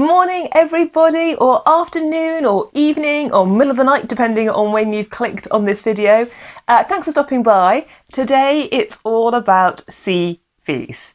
Morning everybody, or afternoon or evening or middle of the night depending on when you've clicked on this video. Thanks for stopping by. Today it's all about CVs.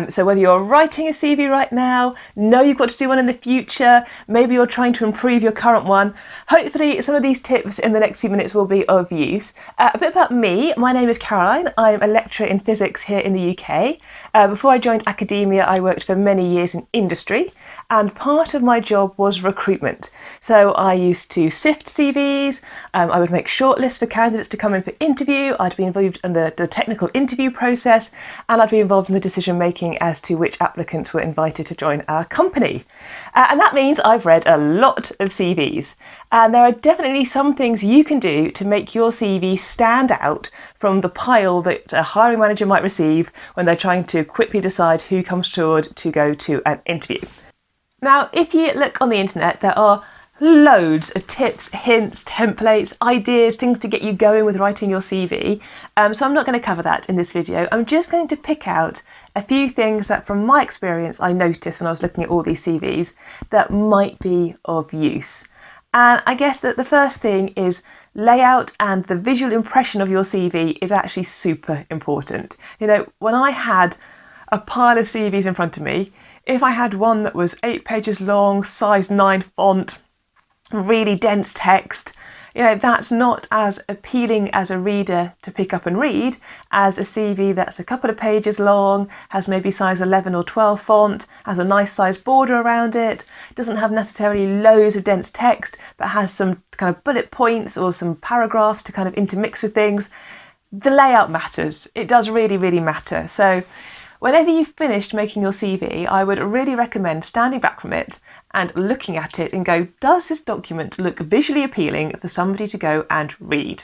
So whether you're writing a CV right now, know you've got to do one in the future, maybe you're trying to improve your current one, hopefully some of these tips in the next few minutes will be of use. A bit about me, my name is Caroline, I'm a lecturer in physics here in the UK. Before I joined academia I worked for many years in industry, and part of my job was recruitment. So I used to sift CVs, I would make shortlists for candidates to come in for interview, I'd be involved in the technical interview process, and I'd be involved in the decision making as to which applicants were invited to join our company. And that means I've read a lot of CVs, and there are definitely some things you can do to make your CV stand out from the pile that a hiring manager might receive when they're trying to quickly decide who comes forward to go to an interview. Now, if you look on the internet, there are loads of tips, hints, templates, ideas, things to get you going with writing your CV. So I'm not going to cover that in this video. I'm just going to pick out a few things that from my experience I noticed when I was looking at all these CVs that might be of use. And I guess that the first thing is layout, and the visual impression of your CV is actually super important. You know, when I had a pile of CVs in front of me, if I had one that was 8 pages long, size 9 font, really dense text, you know, that's not as appealing as a reader to pick up and read as a CV that's a couple of pages long, has maybe size 11 or 12 font, has a nice size border around it, doesn't have necessarily loads of dense text, but has some kind of bullet points or some paragraphs to kind of intermix with things. The layout matters. It does really, really matter. So whenever you've finished making your CV, I would really recommend standing back from it and looking at it and go, does this document look visually appealing for somebody to go and read?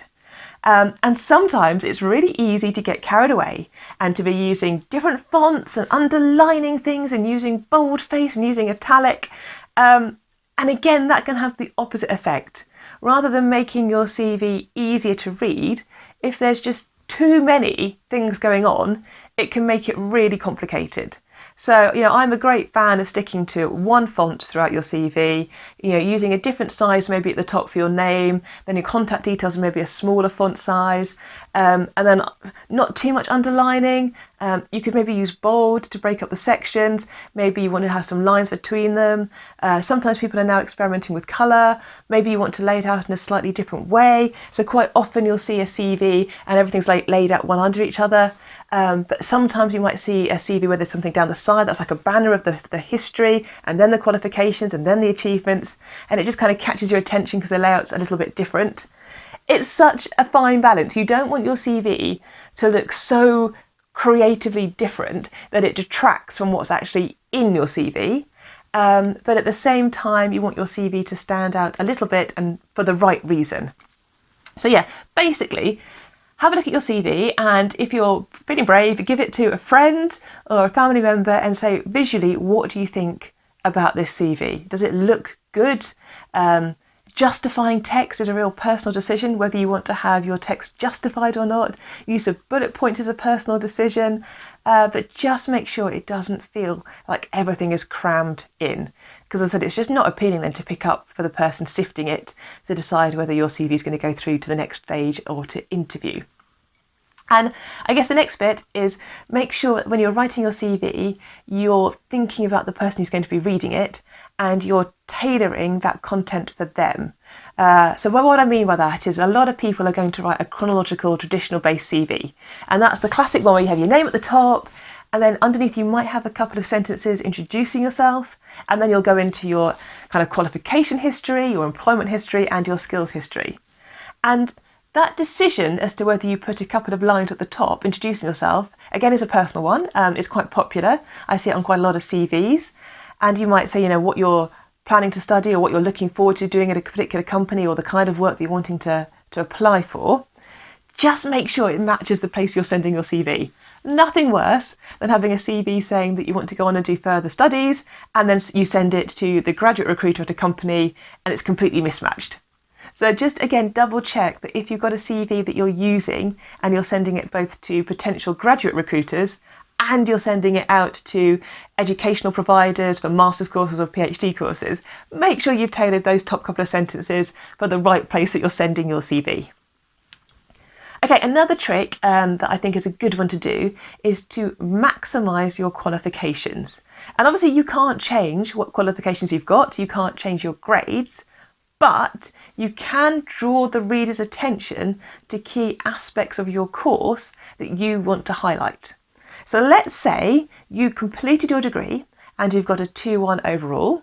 And sometimes it's really easy to get carried away and to be using different fonts and underlining things and using boldface and using italic. And again, that can have the opposite effect. Rather than making your CV easier to read, if there's just too many things going on, it can make it really complicated. So, you know, I'm a great fan of sticking to one font throughout your CV, you know, using a different size maybe at the top for your name, then your contact details maybe a smaller font size, and then not too much underlining. You could maybe use bold to break up the sections, maybe you want to have some lines between them. Sometimes people are now experimenting with colour, maybe you want to lay it out in a slightly different way, so quite often you'll see a CV and everything's laid out one under each other. But sometimes you might see a CV where there's something down the side that's like a banner of the history, and then the qualifications, and then the achievements, and it just kind of catches your attention because the layout's a little bit different. It's such a fine balance. You don't want your CV to look so creatively different that it detracts from what's actually in your CV. But at the same time, you want your CV to stand out a little bit and for the right reason. So yeah, basically, have a look at your CV, and if you're feeling brave, give it to a friend or a family member and say, visually, what do you think about this CV? Does it look good? Justifying text is a real personal decision, whether you want to have your text justified or not. Use of bullet points is a personal decision, but just make sure it doesn't feel like everything is crammed in. Because as I said, it's just not appealing then to pick up for the person sifting it to decide whether your CV is going to go through to the next stage or to interview. And I guess the next bit is make sure when you're writing your CV, you're thinking about the person who's going to be reading it and you're tailoring that content for them. So what I mean by that is a lot of people are going to write a chronological, traditional based CV. And that's the classic one where you have your name at the top, and then underneath you might have a couple of sentences introducing yourself, and then you'll go into your kind of qualification history, your employment history, and your skills history. And that decision as to whether you put a couple of lines at the top introducing yourself, again, is a personal one. It's quite popular. I see it on quite a lot of CVs. And you might say, you know, what you're planning to study or what you're looking forward to doing at a particular company or the kind of work that you're wanting to apply for. Just make sure it matches the place you're sending your CV. Nothing worse than having a CV saying that you want to go on and do further studies, and then you send it to the graduate recruiter at a company and it's completely mismatched. So just again, double check that if you've got a CV that you're using and you're sending it both to potential graduate recruiters and you're sending it out to educational providers for master's courses or PhD courses, make sure you've tailored those top couple of sentences for the right place that you're sending your CV. Okay, another trick that I think is a good one to do is to maximise your qualifications. And obviously you can't change what qualifications you've got, you can't change your grades, but you can draw the reader's attention to key aspects of your course that you want to highlight. So let's say you completed your degree and you've got a 2-1 overall,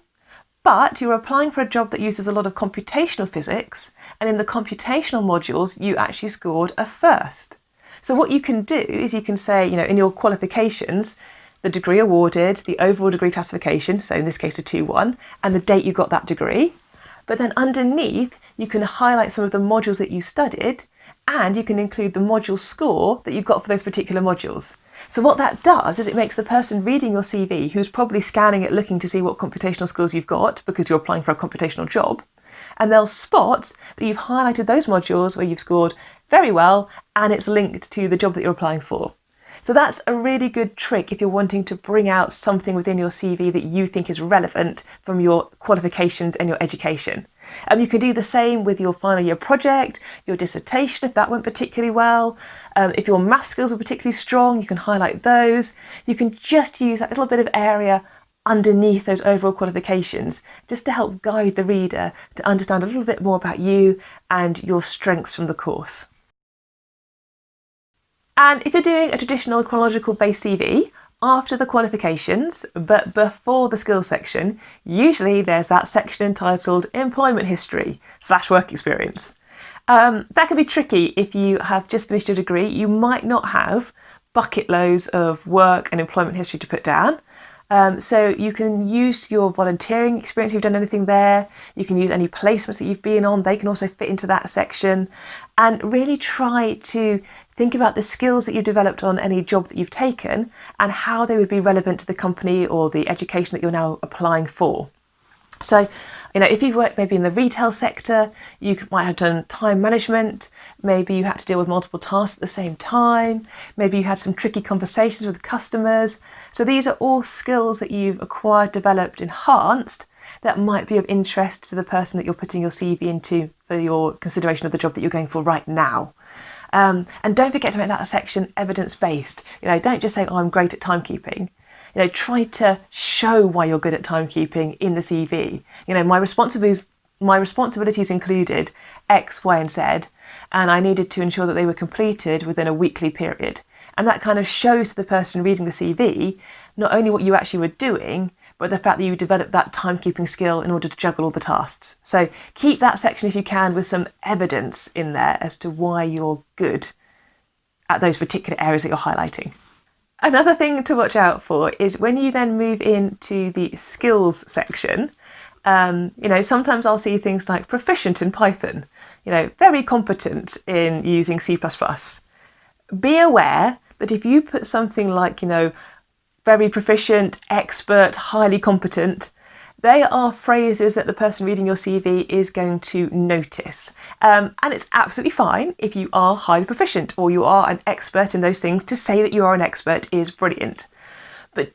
but you're applying for a job that uses a lot of computational physics, and in the computational modules you actually scored a first. So what you can do is you can say, in your qualifications, the degree awarded, the overall degree classification, so in this case a 2-1, and the date you got that degree. But then underneath you can highlight some of the modules that you studied, and you can include the module score that you've got for those particular modules. So what that does is it makes the person reading your CV, who's probably scanning it looking to see what computational skills you've got because you're applying for a computational job, and they'll spot that you've highlighted those modules where you've scored very well and it's linked to the job that you're applying for. So that's a really good trick if you're wanting to bring out something within your CV that you think is relevant from your qualifications and your education. You can do the same with your final year project, your dissertation if that went particularly well. If your math skills were particularly strong, you can highlight those. You can just use that little bit of area underneath those overall qualifications just to help guide the reader to understand a little bit more about you and your strengths from the course. And if you're doing a traditional chronological based CV, after the qualifications, but before the skills section, usually there's that section entitled Employment History / Work Experience. That can be tricky if you have just finished your degree. You might not have bucket loads of work and employment history to put down. So you can use your volunteering experience if you've done anything there. You can use any placements that you've been on. They can also fit into that section. And really try to think about the skills that you've developed on any job that you've taken and how they would be relevant to the company or the education that you're now applying for. So, if you've worked maybe in the retail sector, you might have done time management, maybe you had to deal with multiple tasks at the same time, maybe you had some tricky conversations with customers. So these are all skills that you've acquired, developed, enhanced that might be of interest to the person that you're putting your CV into for your consideration of the job that you're going for right now. And don't forget to make that a section evidence-based. Don't just say, I'm great at timekeeping. Try to show why you're good at timekeeping in the CV. My responsibilities included X, Y, and Z, and I needed to ensure that they were completed within a weekly period. And that kind of shows to the person reading the CV not only what you actually were doing, but the fact that you developed that timekeeping skill in order to juggle all the tasks. So keep that section if you can with some evidence in there as to why you're good at those particular areas that you're highlighting. Another thing to watch out for is when you then move into the skills section, sometimes I'll see things like proficient in Python, very competent in using C++. Be aware that if you put something like, very proficient, expert, highly competent, they are phrases that the person reading your CV is going to notice. And it's absolutely fine if you are highly proficient or you are an expert in those things. To say that you are an expert is brilliant. But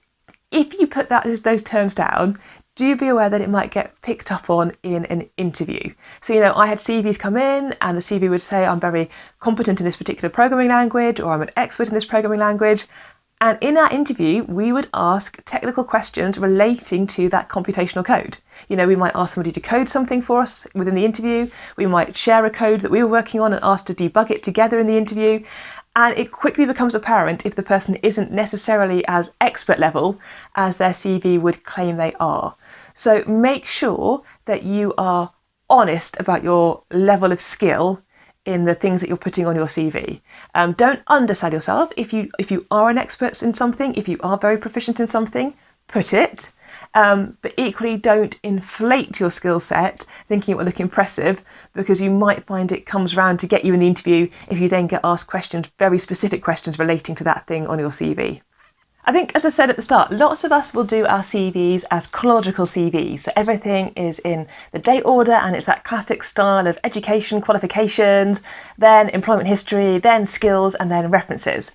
if you put those terms down, do be aware that it might get picked up on in an interview. So, I had CVs come in and the CV would say, I'm very competent in this particular programming language, or I'm an expert in this programming language. And in that interview, we would ask technical questions relating to that computational code. We might ask somebody to code something for us within the interview. We might share a code that we were working on and ask to debug it together in the interview. And it quickly becomes apparent if the person isn't necessarily as expert level as their CV would claim they are. So make sure that you are honest about your level of skill in the things that you're putting on your CV. Don't undersell yourself. If you are an expert in something, if you are very proficient in something, put it. But equally, don't inflate your skill set thinking it will look impressive, because you might find it comes round to get you in the interview if you then get asked questions, very specific questions relating to that thing on your CV. I think, as I said at the start, lots of us will do our CVs as chronological CVs. So everything is in the date order, and it's that classic style of education, qualifications, then employment history, then skills, and then references.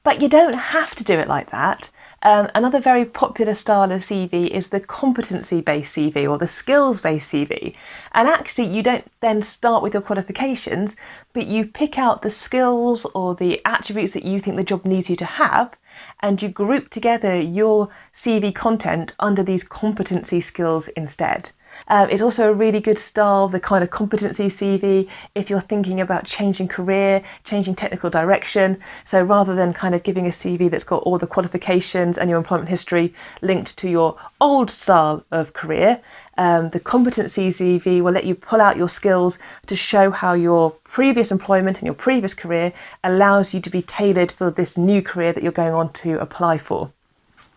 But you don't have to do it like that. Another very popular style of CV is the competency-based CV or the skills-based CV. And actually you don't then start with your qualifications, but you pick out the skills or the attributes that you think the job needs you to have, and you group together your CV content under these competency skills instead. It's also a really good style, the kind of competency CV, if you're thinking about changing career, changing technical direction. So rather than kind of giving a CV that's got all the qualifications and your employment history linked to your old style of career, the competency CV will let you pull out your skills to show how your previous employment and your previous career allows you to be tailored for this new career that you're going on to apply for.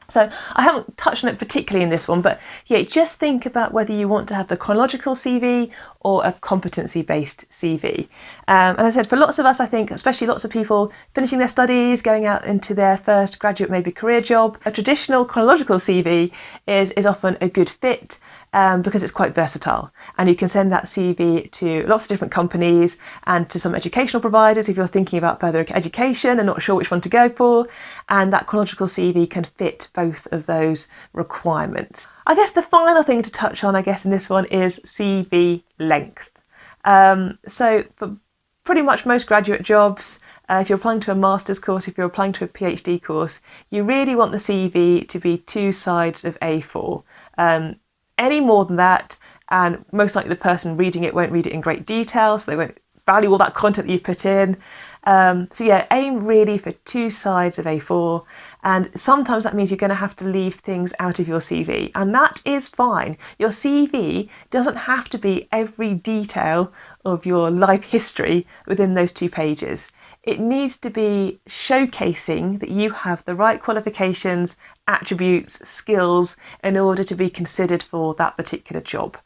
So I haven't touched on it particularly in this one, but yeah, just think about whether you want to have the chronological CV or a competency-based CV. And as I said, for lots of us, I think, especially lots of people finishing their studies, going out into their first graduate, maybe career job, a traditional chronological CV is often a good fit. Because it's quite versatile, and you can send that CV to lots of different companies and to some educational providers if you're thinking about further education and not sure which one to go for, and that chronological CV can fit both of those requirements. I guess the final thing to touch on, in this one is CV length. So for pretty much most graduate jobs, if you're applying to a master's course, if you're applying to a PhD course, you really want the CV to be 2 sides of A4. Any more than that, and most likely the person reading it won't read it in great detail, so they won't value all that content that you've put in. So yeah, aim really for 2 sides of A4, and sometimes that means you're going to have to leave things out of your CV, and that is fine. Your CV doesn't have to be every detail of your life history within those 2 pages. It needs to be showcasing that you have the right qualifications, attributes, skills in order to be considered for that particular job.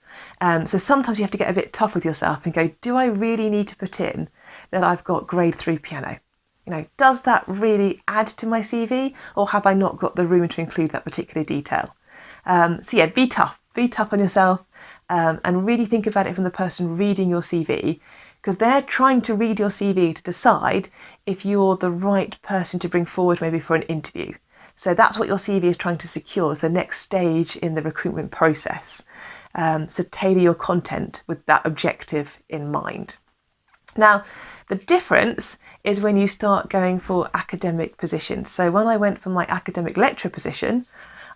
So sometimes you have to get a bit tough with yourself and go, do I really need to put in that I've got grade 3 piano? Does that really add to my CV, or have I not got the room to include that particular detail? So yeah, be tough on yourself, and really think about it from the person reading your CV, because they're trying to read your CV to decide if you're the right person to bring forward maybe for an interview. So that's what your CV is trying to secure as the next stage in the recruitment process. So tailor your content with that objective in mind. Now, the difference is when you start going for academic positions. So when I went for my academic lecturer position,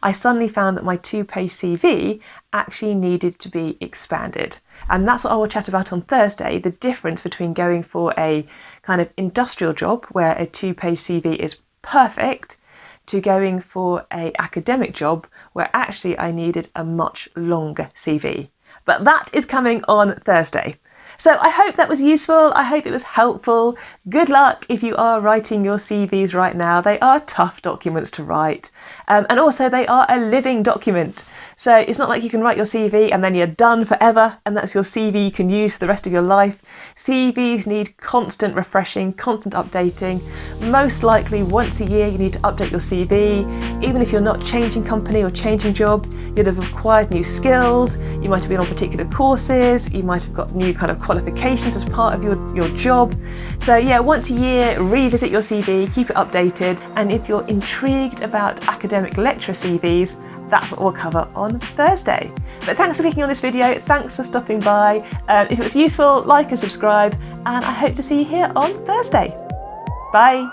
I suddenly found that my 2-page CV actually needed to be expanded. And that's what I will chat about on Thursday, the difference between going for a kind of industrial job where a 2-page CV is perfect to going for an academic job where actually I needed a much longer CV. But that is coming on Thursday. So I hope that was useful. I hope it was helpful. Good luck if you are writing your CVs right now. They are tough documents to write. And also they are a living document. So it's not like you can write your CV and then you're done forever and that's your CV you can use for the rest of your life. CVs need constant refreshing, constant updating. Most likely once a year you need to update your CV. Even if you're not changing company or changing job, you'd have acquired new skills, you might have been on particular courses, you might have got new kind of qualifications as part of your job. So yeah, once a year, revisit your CV, keep it updated, and if you're intrigued about academic lecturer CVs, that's what we'll cover on Thursday. But thanks for clicking on this video, thanks for stopping by. If it was useful, like and subscribe, and I hope to see you here on Thursday. Bye.